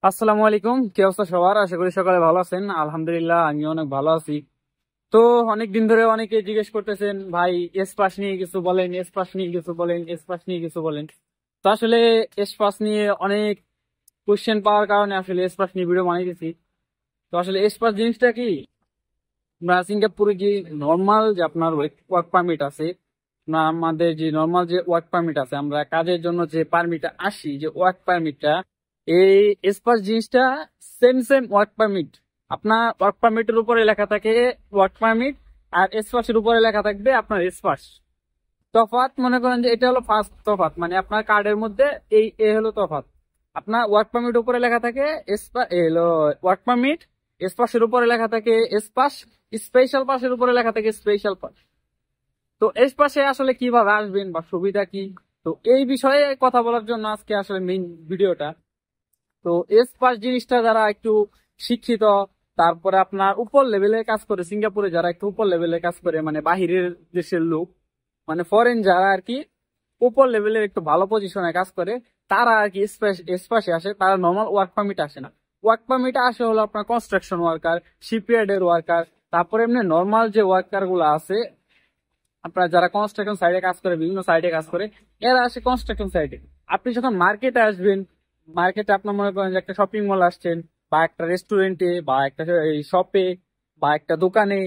আসসালামু আলাইকুম, কি অবস্থা সবার? আশা করি সকালে ভালো আছেন। আলহামদুলিল্লাহ, আমি অনেক ভালো আছি। তো অনেকদিন ধরে অনেকে জিজ্ঞেস করতেছেন, ভাই এস পাস নিয়ে কিছু বলেন, এস পাস নিয়ে কিছু বলেন, এস পাস নিয়ে কিছু বলেন। তো আসলে এস পাস নিয়ে অনেক কোশ্চেন পাওয়ার কারণে আসলে এস পাস নিয়ে ভিডিও বানিয়েছি। তো আসলে এস পাস জিনিসটা কি? আমরা সিঙ্গাপুরে যে নর্মাল যে আপনার ওয়ার্ক পারমিট আছে, না আমাদের যে নর্মাল যে ওয়ার্ক পারমিট আছে, আমরা কাজের জন্য যে পারমিটটা আসি, যে ওয়ার্ক পারমিটটা, এই এসপাস জিনিসটা সেম সেম ওয়ার্ক পারমিট। আপনার ওয়ার্ক পারমিটের উপরে লেখা থাকে ওয়ার্ক পারমিট, আর এসপাসের উপরে লেখা থাকবে আপনার এসপাস। তফাৎ মনে করেন যে এটা হলো ফার্স্ট তফাৎ, মানে আপনার কার্ডের মধ্যে এই এ হলো তফাৎ। আপনার ওয়ার্ক পারমিট উপরে লেখা থাকে হলো ওয়ার্ক পারমিট, এসপাসের উপরে লেখা থাকে এসপাস, স্পেশাল পাসের উপরে লেখা থাকে স্পেশাল পাস। তো এসপাসে আসলে কিভাবে আসবেন বা সুবিধা কি, তো এই বিষয়ে কথা বলার জন্য আজকে আসলে মেইন ভিডিওটা। তো এসপাস জিনিসটা যারা একটু শিক্ষিত, তারপরে আপনার উপর লেভেলে কাজ করে, সিঙ্গাপুরে যারা একটু উপর লেভেলে কাজ করে, মানে বাহিরের দেশের লোক, মানে ফরেন যারা আর কি উপর লেভেলের একটু ভালো পজিশনে কাজ করে, তারা আর কি এসপাসে আসে। তারা নর্মাল ওয়ার্ক পারমিট আসে না। ওয়ার্ক পারমিট আসে হলো আপনার কনস্ট্রাকশন ওয়ার্কার, শিপইয়ার্ডের ওয়ার্কার, তারপরে এমনি নর্মাল যে ওয়ার্কার গুলো আছে আপনার যারা কনস্ট্রাকশন সাইডে কাজ করে, বিভিন্ন সাইডে কাজ করে, এরা আসে কনস্ট্রাকশন সাইডে। আপনি যখন মার্কেটে আসবেন, মার্কেটে আপনার মনে করেন যে একটা শপিং মল আসছেন, বা একটা রেস্টুরেন্টে, বা একটা শপে, বা একটা দোকানে,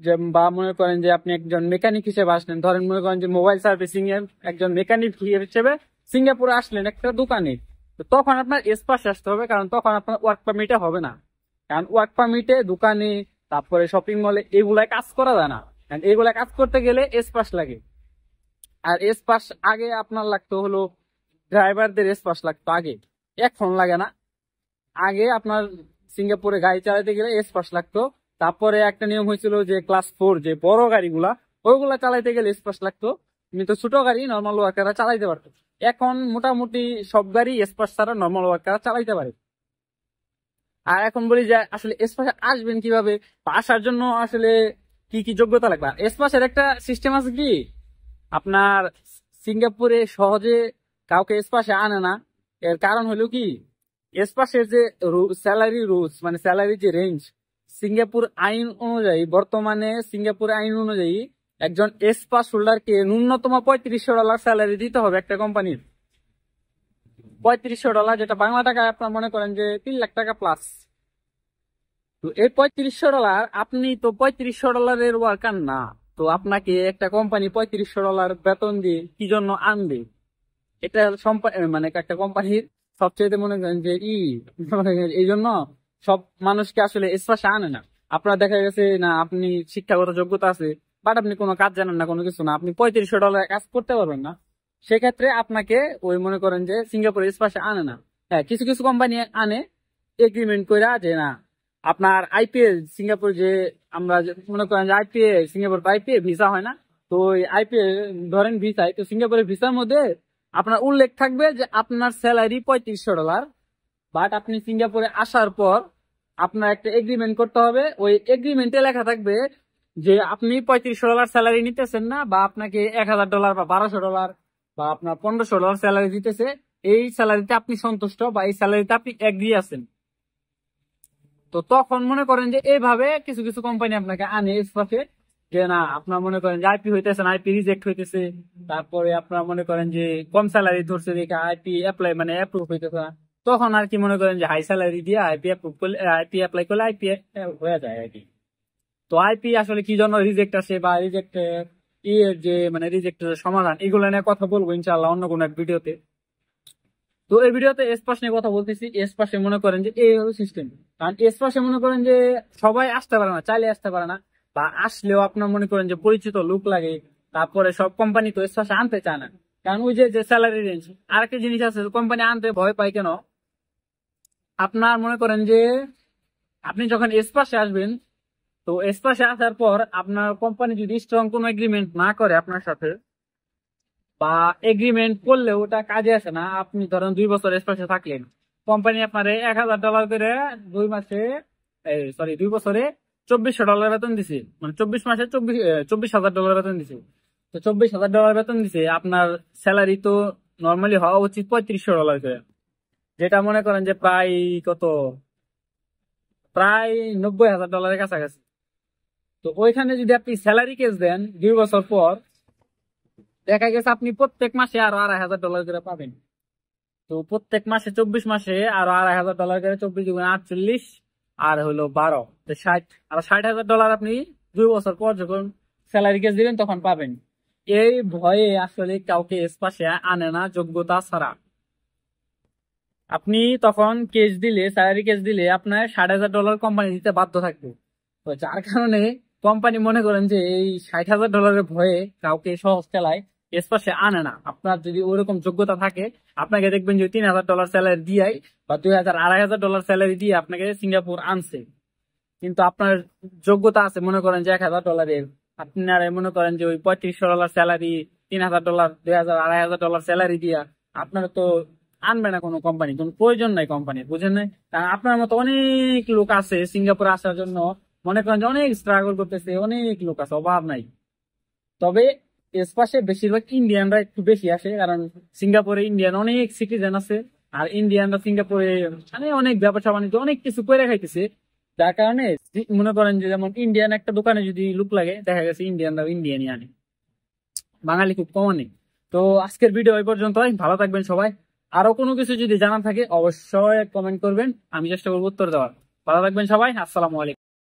যে বা মনে করেন যে আপনি একজন মেকানিক হিসেবে আসলেন, ধরেন মনে করেন যে মোবাইল সার্ভিসিং এর একজন মেকানিক হিসেবে সিঙ্গাপুরে আসলেন একটা দোকানে। তো তখন আপনার এসপাস আসতে হবে, কারণ তখন আপনার ওয়ার্ক পারমিটে হবে না। কারণ ওয়ার্ক পারমিটে দোকানে, তারপরে শপিং মলে এগুলাই কাজ করা যায় না। কারণ এগুলা কাজ করতে গেলে এসপাস লাগে। আর এসপাস আগে আপনার লাগতো হলো ড্রাইভারদের এসপাস লাগতো আগে, এখন লাগে না। আগে আপনার সিঙ্গাপুরে গাড়ি চালাতে গেলে এসপাস লাগতো। তারপরে একটা নিয়ম হয়েছিল যে ক্লাস 4 যে বড় গাড়িগুলা, ওইগুলা চালাইতে গেলে এসপাস লাগতো, কিন্তু ছোট গাড়ি নর্মাল ওয়ার্কাররা চালাইতে পারতো। এখন মোটামুটি সব গাড়ি এসপাস ছাড়া নর্মাল ওয়ার্কাররা চালাইতে পারে। আর এখন বলি যে আসলে এসপাসে আসবেন কিভাবে, বা আসার জন্য আসলে কি কি যোগ্যতা লাগবে। এসপাসের একটা সিস্টেম আছে কি, আপনার সিঙ্গাপুরে সহজে কাউকে এসপাসে আনে না। এর কারণ হলো কি, এসপাসের যে স্যালারি রুলস, মানে স্যালারি যে রেঞ্জ, সিঙ্গাপুর আইন অনুযায়ী, বর্তমানে সিঙ্গাপুর আইন অনুযায়ী একজন এসপাস হোল্ডারকে ন্যূনতম $3500 স্যালারি দিতে হবে একটা কোম্পানির। $3500, যেটা বাংলা টাকায় আপনার মনে করেন যে 3 লাখ টাকা প্লাস। তো এই $3500, আপনি তো $3500 ওয়ার্কার না। তো আপনাকে একটা কোম্পানি $3500 বেতন দিয়ে কি জন্য আনবে? এটা মানে একটা কোম্পানির সবচেয়ে মনে করেন যে এই জন্য সব মানুষকে আসলে স্পেশে আনে না। আপনার দেখা গেছে না আপনি শিক্ষাগত যোগ্যতা আছে, বাট আপনি কোনো কাজ জানেন না, কোনো কিছু না, আপনি $3500 কাজ করতে পারবেন না। সেক্ষেত্রে আপনাকে ওই মনে করেন যে সিঙ্গাপুর স্পেশে আনে না। হ্যাঁ, কিছু কিছু কোম্পানি আনে এগ্রিমেন্ট কইরা যে না, আপনার আইপিএল সিঙ্গাপুর যে আমরা মনে করেন যে আইপিএল সিঙ্গাপুর আইপিএল ভিসা হয় না। তো ওই আইপিএল ধরেন ভিসায়, তো সিঙ্গাপুরের ভিসার মধ্যে আপনার উল্লেখ থাকবে যে আপনার স্যালারি $3500, বাট আপনি সিঙ্গাপুরে আসার পর আপনার একটা এগ্রিমেন্ট করতে হবে। ওই এগ্রিমেন্টে লেখা থাকবে যে আপনি $3500 স্যালারি নিতেছেন না, বা আপনাকে $1000 বা $1200 বা আপনার $1500 স্যালারি দিতেছে, এই স্যালারিতে আপনি সন্তুষ্ট, বা এই স্যালারিতে আপনি এগ্রি আছেন। তো তখন মনে করেন যে এইভাবে কিছু কিছু কোম্পানি আপনাকে আনে স্পটে, যে না আপনার মনে করেন যে আইপি হইতেছে না, আইপি রিজেক্ট হইতেছে, তারপরে আপনার মনে করেন যে কম স্যালারি ধরছে দেখে আইপি অ্যাপ্লাই মানে অ্যাপ্রুভ হইতেছে না। তখন আর কি মনে করেন যে হাই স্যালারি দিয়ে আইপি অ্যাপ্রুভ করলে, আইপি অ্যাপ্লাই করলে আইপি হয়ে যায় আর কি। তো আইপি আসলে কি জন্য রিজেক্ট আসে, বা রিজেক্ট যে মানে রিজেক্টের সমাধান, এগুলো নিয়ে কথা বলবো ইনশাআল্লাহ অন্য কোনো এক ভিডিওতে। তো এই ভিডিওতে এসপাস নিয়ে কথা বলতেছি। এসপাসে মনে করেন যে এই হলো সিস্টেম। কারণ এসপাসে মনে করেন যে সবাই আসতে পারে না, চাইলে আসতে পারে না, বা আসলেও আপনার মনে করেন যে পরিচিত লোক লাগে। তারপরে সব কোম্পানি তো এসপাসে আনতে চায় না, কারণ ওই যে স্যালারি রেঞ্জ। আর একটা জিনিস আছে, কোম্পানি আনতে ভয় পায় কেন, আপনার মনে করেন যে আপনি যখন এসপাসে আসবেন, তো এসপাসে আসার পর আপনার কোম্পানি যদি স্ট্রং কোনো এগ্রিমেন্ট না করে আপনার সাথে, বা এগ্রিমেন্ট করলে ওটা কাজে আসে না, আপনি ধরেন 2 বছর স্পেশে থাকলেন, কোম্পানি আপনারে $1000 করে 2 মাসে, সরি 2 বছরে $2400 বেতন দিছে, মানে 24 মাসে 24,000 ডলার বেতন দিছে। তো $24,000 বেতন দিছে, আপনার স্যালারি তো নর্মালি হওয়া উচিত $3500 করে। যেটা মনে করেন যে প্রায় কত, প্রায় $90,000 কাছাকাছি। তো ওইখানে যদি আপনি স্যালারি কেস দেন 2 বছর পর, দেখা গেছে আপনি প্রত্যেক মাসে আরো $2,500 করে পাবেন। তো প্রত্যেক মাসে 24 মাসে আরো $2,500 করে, 24 × 48 আর হলো 12, তো 60, আর $60,000 আপনি 2 বছর পর যখন স্যালারি কেস দিবেন তখন পাবেন। এই ভয়ে আসলে কাউকে এসপাশে আনে না যোগ্যতা ছাড়া। আপনি তখন কেস দিলে, স্যালারি কেস দিলে আপনার $60,000 কোম্পানি দিতে বাধ্য থাকবে। তো যার কারণে কোম্পানি মনে করেন যে এই $60,000 ভয়ে কাউকে সহজ চালায় এসপাশে আনে না। আপনার যদি ওরকম যোগ্যতা থাকে, আপনাকে দেখবেন যে $3,000 স্যালারি দিয়ে বা 2,000 $2,500 স্যালারি দিয়ে আপনাকে সিঙ্গাপুর আনছে। কিন্তু আপনার যোগ্যতা আছে মনে করেন যে $1,000, আপনারা মনে করেন যে ওই $3,500 স্যালারি, $3,000, 2,000 $2,500 স্যালারি দিয়া আপনারা তো আনবে না কোনো কোম্পানি, কোনো প্রয়োজন নাই কোম্পানির, বুঝেন নাই? কারণ আপনার মতো অনেক লোক আছে সিঙ্গাপুরে আসার জন্য, মনে করেন যে অনেক স্ট্রাগল করতেছে, অনেক লোক আছে, অভাব নাই। তবে এর পাশে বেশিরভাগ ইন্ডিয়ানরা একটু বেশি আসে, কারণ সিঙ্গাপুরে ইন্ডিয়ান অনেক সিটিজেন আছে। আর ইন্ডিয়ানরা সিঙ্গাপুরে মানে অনেক ব্যবসা বাণিজ্য অনেক কিছু করে খাইতেছে, যার কারণে মনে করেন যে যেমন ইন্ডিয়ান একটা দোকানে যদি লুক লাগে, দেখা গেছে ইন্ডিয়ানরা ইন্ডিয়ানই আনে, বাঙালি খুব কম আনে। তো আজকের ভিডিও এই পর্যন্তই, ভালো থাকবেন সবাই। আরো কোনো কিছু যদি জানা থাকে অবশ্যই কমেন্ট করবেন, আমি চেষ্টা করবো উত্তর দেওয়ার। ভালো থাকবেন সবাই, আসসালামু আলাইকুম।